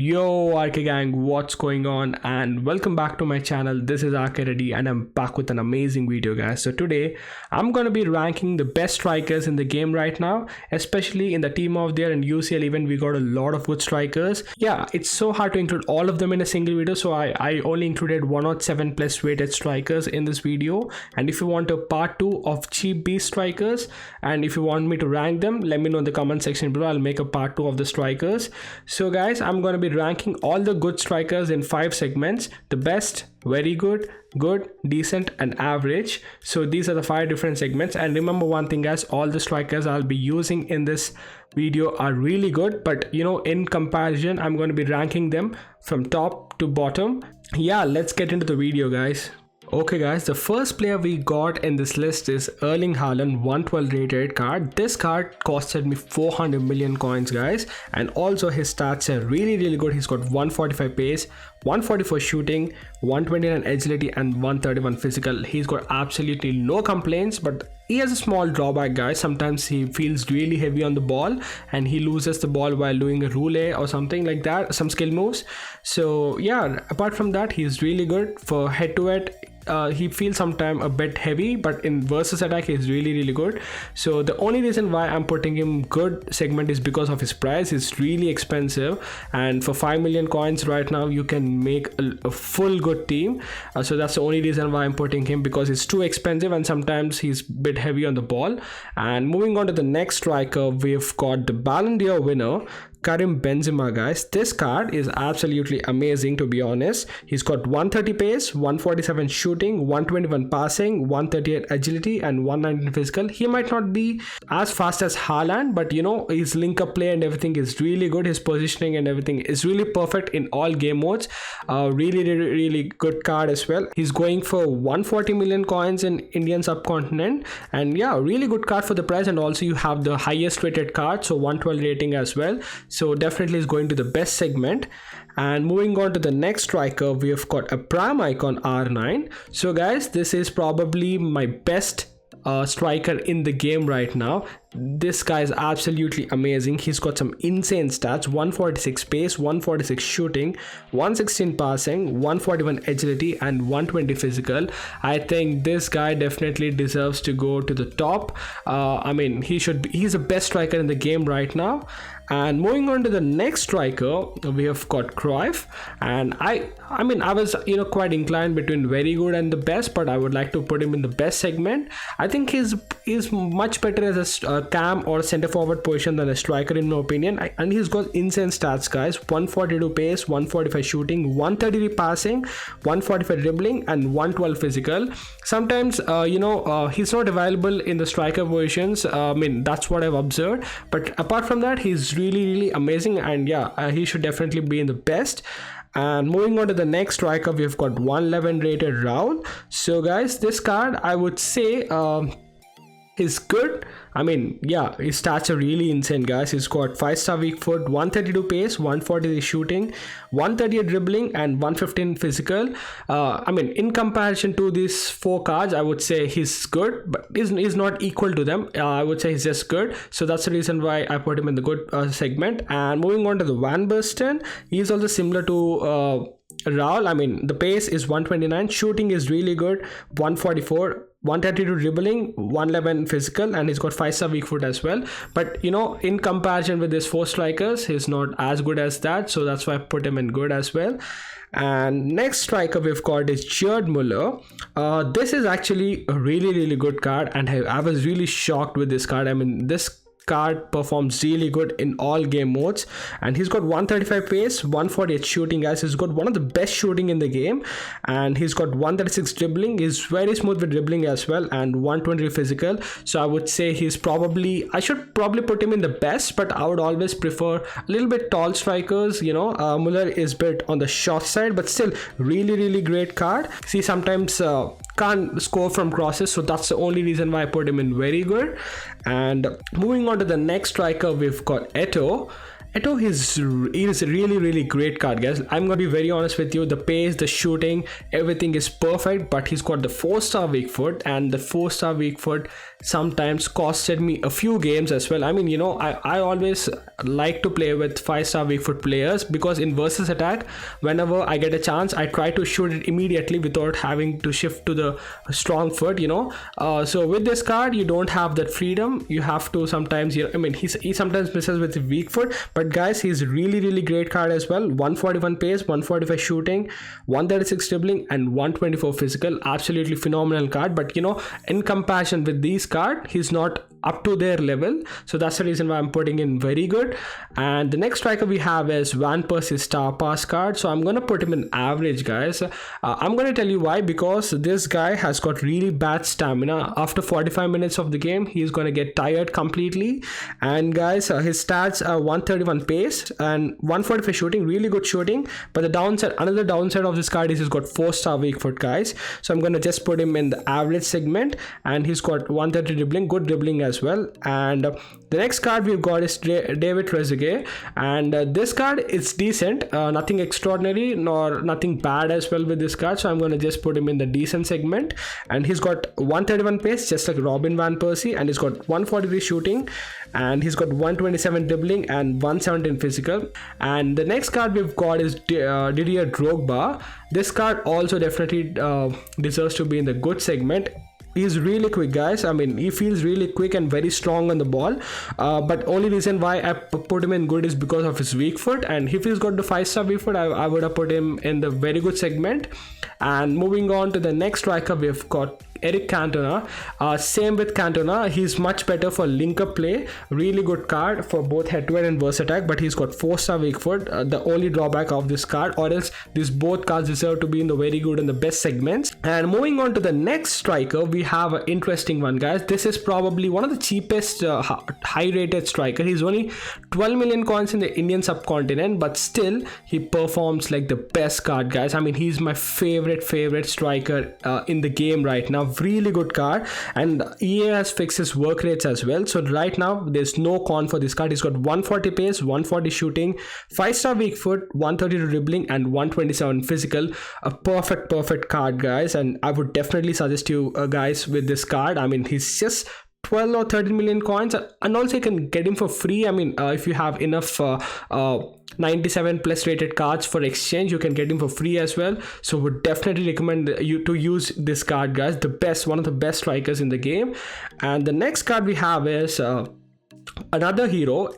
Yo RK gang, what's going on, and welcome back to my channel. This is RK Reddy and I'm back with an amazing video, guys. So today I'm gonna be ranking the best strikers in the game right now, especially in the team of the year and UCL event. We got a lot of good strikers. Yeah, it's so hard to include all of them in a single video, so I only included 107 plus weighted strikers in this video. And if you want a part 2 of cheap beast strikers, and if you want me to rank them, let me know in the comment section below. I'll make a part 2 of the strikers. So guys, I'm gonna be ranking all the good strikers in 5 segments: the best, very good, good, decent, and average. So these are the 5 different segments. And remember one thing, guys, all the strikers I'll be using in this video are really good, but in comparison, I'm going to be ranking them from top to bottom. Yeah, let's get into the video, guys. Okay guys, the first player we got in this list is Erling Haaland, 112 rated card. This card costed me 400 million coins, guys, and also his stats are really good. He's got 145 pace, 144 shooting, 129 agility, and 131 physical. He's got absolutely no complaints, but he has a small drawback, guys. Sometimes he feels really heavy on the ball and he loses the ball while doing a roulette or something like that, some skill moves. So yeah, apart from that, he's really good for head to head. He feels sometimes a bit heavy, but in versus attack he's really good. So the only reason why I'm putting him good segment is because of his price. It's really expensive, and for 5 million coins right now you can make a full good team. So that's the only reason why I'm putting him, because it's too expensive and sometimes he's a bit heavy on the ball. And moving on to the next striker, we've got the Ballon d'Or winner, Karim Benzema, guys. This card is absolutely amazing, to be honest. He's got 130 pace, 147 shooting, 121 passing, 138 agility, and 119 physical. He might not be as fast as Haaland, but his link up play and everything is really good. His positioning and everything is really perfect in all game modes. Really good card as well. He's going for 140 million coins in Indian subcontinent, and yeah, really good card for the price. And also you have the highest rated card, so 112 rating as well. So definitely is going to the best segment. And moving on to the next striker, we have got a Prime Icon R9. So guys, this is probably my best striker in the game right now. This guy is absolutely amazing. He's got some insane stats: 146 pace, 146 shooting, 116 passing, 141 agility, and 120 physical. I think this guy definitely deserves to go to the top. He's the best striker in the game right now. And moving on to the next striker, we have got Cruyff, and I was quite inclined between very good and the best, but I would like to put him in the best segment. I think he's much better as a cam or center forward position than a striker, in my opinion. And he's got insane stats, guys: 142 pace, 145 shooting, 133 passing, 145 dribbling, and 112 physical. Sometimes he's not available in the striker positions. That's what I've observed, but apart from that, he's really amazing, and yeah, he should definitely be in the best. And moving on to the next striker, we've got 111 rated Raul. So guys, this card I would say is good. His stats are really insane, guys. He's got 5-star weak foot, 132 pace, 143 shooting, 138 dribbling, and 115 physical. In comparison to these 4 cards, I would say he's good, but he's not equal to them. I would say he's just good. So that's the reason why I put him in the good segment. And moving on to the Van Basten, he's also similar to Raul. The pace is 129, shooting is really good, 144, 132 dribbling, 111 physical, and he's got 5-star weak foot as well. But in comparison with these 4 strikers, he's not as good as that, so that's why I put him in good as well. And next striker we've got is Gerd Muller. This is actually a really good card, and I was really shocked with this card. This card performs really good in all game modes, and he's got 135 pace, 148 shooting, guys. He's got one of the best shooting in the game, and he's got 136 dribbling. He's very smooth with dribbling as well, and 120 physical. So I would say I should probably put him in the best, but I would always prefer a little bit tall strikers. Muller is a bit on the short side, but still really great card. See, sometimes can't score from crosses, so that's the only reason why I put him in very good. And moving on to the next striker, we've got Eto'o. Eto'o is a really great card, guys. I'm gonna be very honest with you. The pace, the shooting, everything is perfect. But he's got the 4-star weak foot, and the 4-star weak foot sometimes costed me a few games as well. I mean, I always like to play with 5-star weak foot players, because in versus attack, whenever I get a chance, I try to shoot it immediately without having to shift to the strong foot. So with this card, you don't have that freedom. You have to sometimes, I mean, he sometimes misses with the weak foot, but guys, he's really great card as well. 141 pace, 145 shooting, 136 dribbling, and 124 physical. Absolutely phenomenal card. But in comparison with these card, he's not up to their level, so that's the reason why I'm putting in very good. And the next striker we have is Van Persie's Star Pass card, so I'm gonna put him in average, guys. I'm gonna tell you why. Because this guy has got really bad stamina. After 45 minutes of the game, he's gonna get tired completely. And guys, his stats are 131 pace and 145 shooting, really good shooting. But another downside of this card is he's got 4-star weak foot, guys. So I'm gonna just put him in the average segment, and he's got 130 dribbling, good dribbling as well. And the next card we've got is David Trezeguet, and this card is decent, nothing extraordinary nor nothing bad as well with this card, so I'm going to just put him in the decent segment. And he's got 131 pace, just like Robin Van Persie, and he's got 143 shooting, and he's got 127 dribbling and 117 physical. And the next card we've got is Didier Drogba. This card also definitely deserves to be in the good segment. He's really quick, guys. I mean, he feels really quick and very strong on the ball, but only reason why I put him in good is because of his weak foot. And if he's got the 5-star weak foot, I would have put him in the very good segment. And moving on to the next striker, we've got Eric Cantona. Same with Cantona, he's much better for link up play. Really good card for both head to head and verse attack, but he's got 4-star weak foot. The only drawback of this card, or else these both cards deserve to be in the very good and the best segments. And moving on to the next striker, we have an interesting one, guys. This is probably one of the cheapest high rated striker. He's only 12 million coins in the Indian subcontinent, but still he performs like the best card, guys. I mean, he's my favorite striker in the game right now. Really good card, and EA has fixed his work rates as well, so right now there's no con for this card. He's got 140 pace, 140 shooting, 5-star weak foot, 132 dribbling, and 127 physical. A perfect card, guys, and I would definitely suggest you guys with this card. I mean, he's just 12 or 13 million coins, and also you can get him for free. I mean, if you have enough 97 plus rated cards for exchange, you can get him for free as well. So would definitely recommend you to use this card, guys. One of the best strikers in the game. And the next card we have is another hero.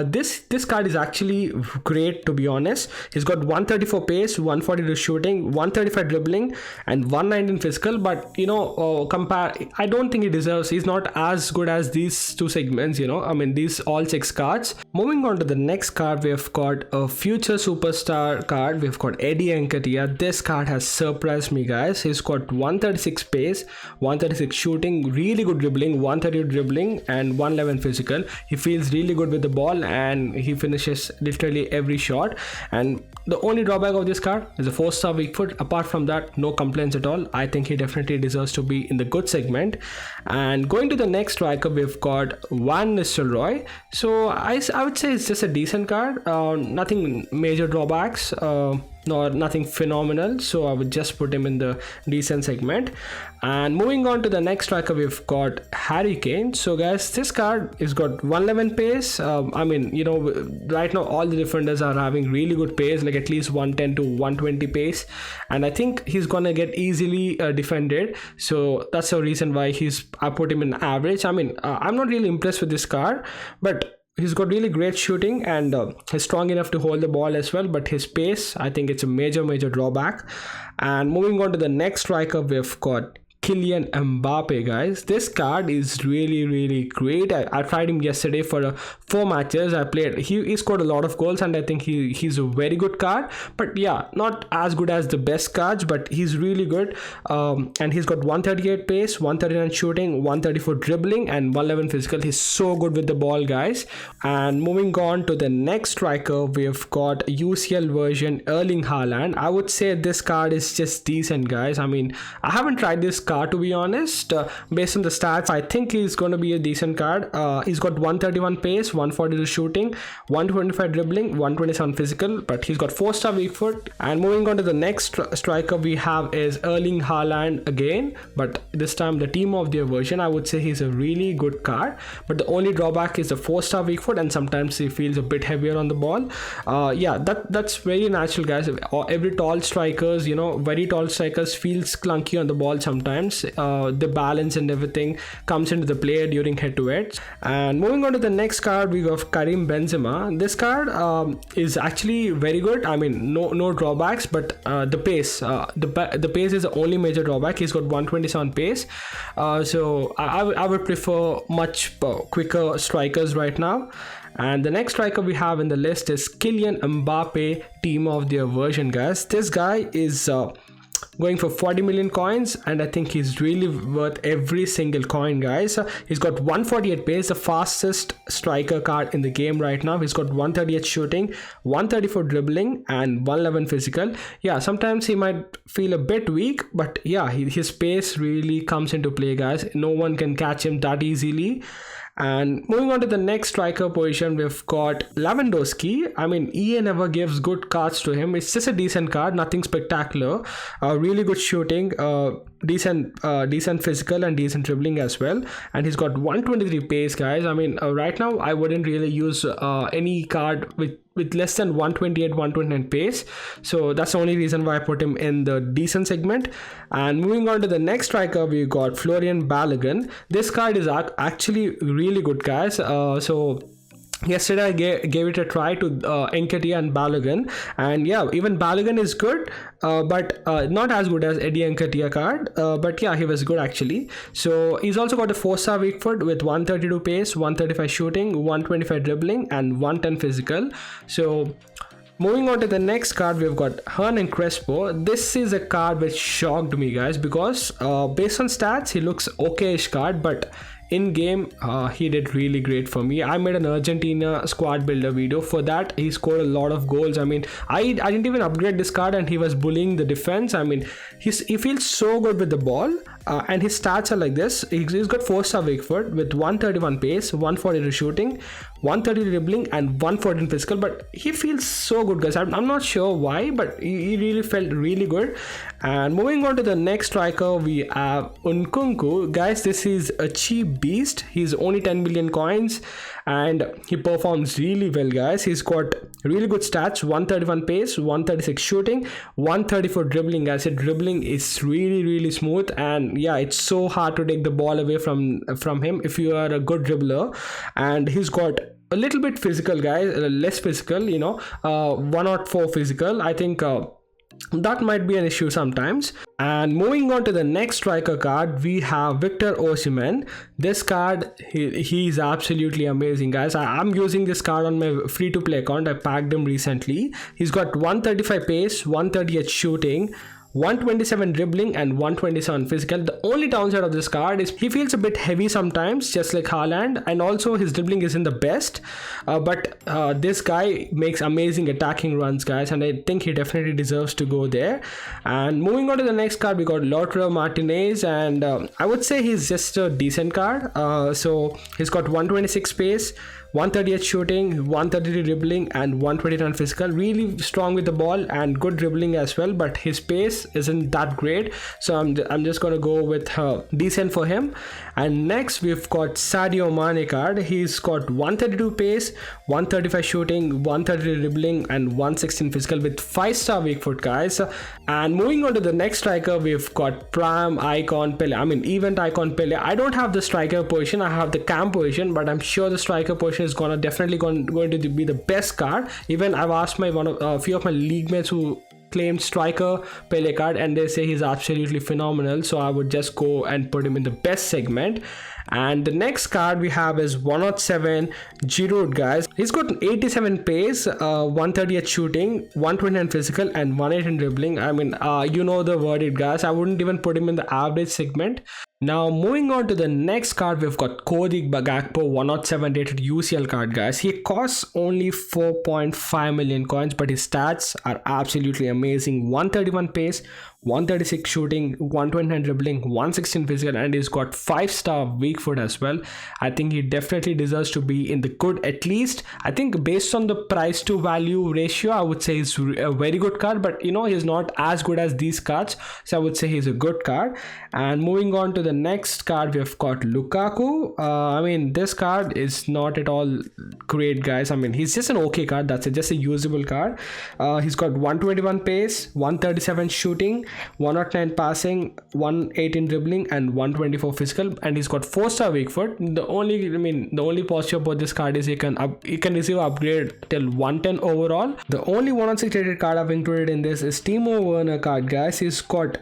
This card is actually great, to be honest. He's got 134 pace, 142 shooting, 135 dribbling, and 119 physical. But I don't think he's not as good as these two segments. I mean, these all 6 cards. Moving on to the next card, we've got a future superstar card. We've got Eddie Nketiah. This card has surprised me, guys. He's got 136 pace, 136 shooting, really good dribbling, 130 dribbling, and 111 physical. He feels really good with the ball, and he finishes literally every shot. And the only drawback of this card is a 4-star weak foot. Apart from that, no complaints at all. I think he definitely deserves to be in the good segment. And going to the next striker, we've got Van Nistelrooy. So I would say it's just a decent card. Nothing major drawbacks, nor nothing phenomenal, so I would just put him in the decent segment. And moving on to the next striker, we've got Harry Kane. So guys, this card is got 111 pace. I mean, right now all the defenders are having really good pace, like at least 110 to 120 pace, and I think he's gonna get easily defended. So that's the reason why I put him in average. I mean, I'm not really impressed with this card, but he's got really great shooting, and he's strong enough to hold the ball as well. But his pace, I think it's a major drawback. And moving on to the next striker, we've got Kylian Mbappe, guys. This card is really great. I tried him yesterday for 4 matches I played. He scored a lot of goals, and I think he's a very good card. But yeah, not as good as the best cards, but he's really good. And he's got 138 pace, 139 shooting, 134 dribbling, and 111 physical. He's so good with the ball, guys. And moving on to the next striker, we've got UCL version Erling Haaland. I would say this card is just decent, guys. I mean, I haven't tried this card card, to be honest. Based on the stats, I think he's going to be a decent card. He's got 131 pace, 142 shooting, 125 dribbling, 127 physical, but he's got 4-star weak foot. And moving on to the next striker we have is Erling Haaland again, but this time the team of the year version. I would say he's a really good card, but the only drawback is the 4-star weak foot, and sometimes he feels a bit heavier on the ball. Yeah, that's very natural, guys. Every tall strikers, very tall strikers feels clunky on the ball sometimes. The balance and everything comes into the play during head-to-heads. And moving on to the next card, we have Karim Benzema. This card is actually very good. I mean, no drawbacks, but the pace, the pace is the only major drawback. He's got 127 pace, so I would prefer much quicker strikers right now. And the next striker we have in the list is Kylian Mbappe, team of the year version, guys. This guy is going for 40 million coins, and I think he's really worth every single coin, guys. He's got 148 pace, the fastest striker card in the game right now. He's got 138 shooting, 134 dribbling, and 111 physical. Yeah, sometimes he might feel a bit weak, but yeah, his pace really comes into play, guys. No one can catch him that easily. And moving on to the next striker position, we've got Lewandowski. I mean, EA never gives good cards to him. It's just a decent card, nothing spectacular. Really good shooting, decent physical, and decent dribbling as well. And he's got 123 pace, guys. I mean, right now I wouldn't really use any card with less than 128, 129 pace. So that's the only reason why I put him in the decent segment. And moving on to the next striker, we got Florian Balogun. This card is actually really good, guys. So yesterday I gave it a try to Nketiah and Balogun, and yeah, even Balogun is good, but not as good as Eddie Nketiah card, but yeah, he was good actually. So he's also got a 4-star weak foot with 132 pace, 135 shooting, 125 dribbling, and 110 physical. So moving on to the next card, we've got Hernan Crespo. This is a card which shocked me, guys, because based on stats he looks okay-ish card, but in game he did really great for me. I made an Argentina squad builder video. For that he scored a lot of goals. I mean, I didn't even upgrade this card, and he was bullying the defense. I mean, he feels so good with the ball, and his stats are like this. He's got 4-star weak foot with 131 pace, 142 shooting, 130 dribbling, and 114 physical. But he feels so good, guys. I'm not sure why, but he really felt really good. And moving on to the next striker, we have Nkunku. Guys, this is a cheap beast. He's only 10 million coins, and he performs really well, guys. He's got really good stats: 131 pace, 136 shooting, 134 dribbling. Guys, his dribbling is really smooth, and yeah, it's so hard to take the ball away from him if you are a good dribbler. And he's got a little bit physical, guys, less physical, 104 physical. I think that might be an issue sometimes. And moving on to the next striker card, we have Victor Osimhen. This card, he's absolutely amazing, guys. I'm using this card on my free-to-play account. I packed him recently. He's got 135 pace, 138 shooting, 127 dribbling, and 127 physical. The only downside of this card is he feels a bit heavy sometimes, just like Haaland, and also his dribbling isn't the best, but this guy makes amazing attacking runs, guys, and I think he definitely deserves to go there. And moving on to the next card, we got Lautaro Martinez, and I would say he's just a decent card. So he's got 126 pace, 138 shooting, 133 dribbling, and 129 physical. Really strong with the ball and good dribbling as well, but his pace isn't that great, so I'm just gonna go with decent for him. And next we've got Sadio Mane card. He's got 132 pace, 135 shooting, 130 dribbling, and 116 physical with 5-star weak foot, guys. And moving on to the next striker, we've got Prime Icon Pele. I mean, Event Icon Pele. I don't have the striker position, I have the cam position, but I'm sure the striker position is definitely going to be the best card. Even I've asked a few of my league mates who claimed striker Pele card, and they say he's absolutely phenomenal, so I would just go and put him in the best segment. And the next card we have is 107 Giroud, guys. He's got 87 pace, 138 shooting, 129 physical, and 118 dribbling. I mean, you know the verdict, guys. I wouldn't even put him in the average segment. Now moving on to the next card, we've got Cody Gakpo, 107 rated UCL card, guys. He costs only 4.5 million coins, but his stats are absolutely amazing. 131 pace, 136 shooting, 129 dribbling, 116 physical, and he's got 5-star weak foot as well. I think he definitely deserves to be in the good, at least. I think based on the price to value ratio, I would say he's a very good card, but you know, he's not as good as these cards, so I would say he's a good card. And moving on to the next card, we've got Lukaku. I mean, this card is not at all great, guys. I mean, he's just an okay card, that's it, just a usable card. He's got 121 pace, 137 shooting, 109 passing, 118 dribbling, and 124 physical, and he's got 4-star weak foot. The only positive about this card is he can receive upgrade till 110 overall. The only 116 rated card I've included in this is Timo Werner card, guys. He's got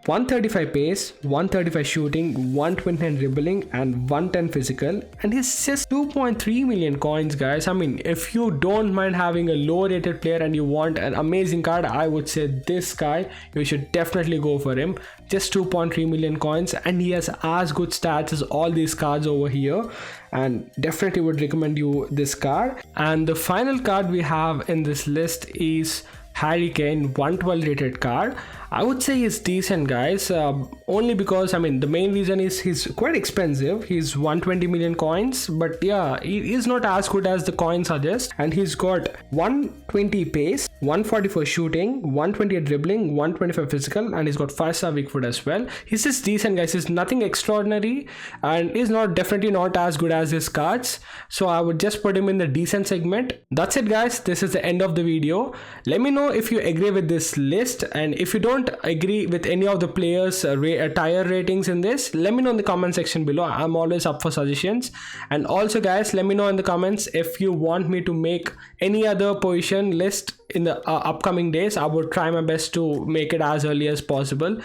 135 pace, 135 shooting, 129 dribbling, and 110 physical, and he's just 2.3 million coins, guys. I mean, if you don't mind having a low rated player and you want an amazing card, I would say this guy, you should definitely go for him. Just 2.3 million coins, and he has as good stats as all these cards over here, and definitely would recommend you this card. And the final card we have in this list is Harry Kane, 112 rated card. I would say he's decent, guys, only because, I mean, the main reason is he's quite expensive. He's 120 million coins, but yeah, he is not as good as the coins suggest. And he's got 120 pace, 144 shooting, 128 dribbling, 125 physical, and he's got 5-star weak foot as well. He's just decent, guys. He's nothing extraordinary, and he's definitely not as good as his cards, so I would just put him in the decent segment. That's it, guys. This is the end of the video. Let me know if you agree with this list, and if you don't agree with any of the players tier ratings in this, let me know in the comment section below. I'm always up for suggestions. And also, guys, let me know in the comments if you want me to make any other position list in the upcoming days. I would try my best to make it as early as possible.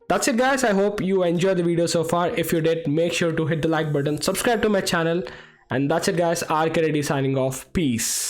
That's it, guys. I hope you enjoyed the video so far. If you did, make sure to hit the like button, subscribe to my channel, and that's it, guys. RK Reddy signing off. Peace.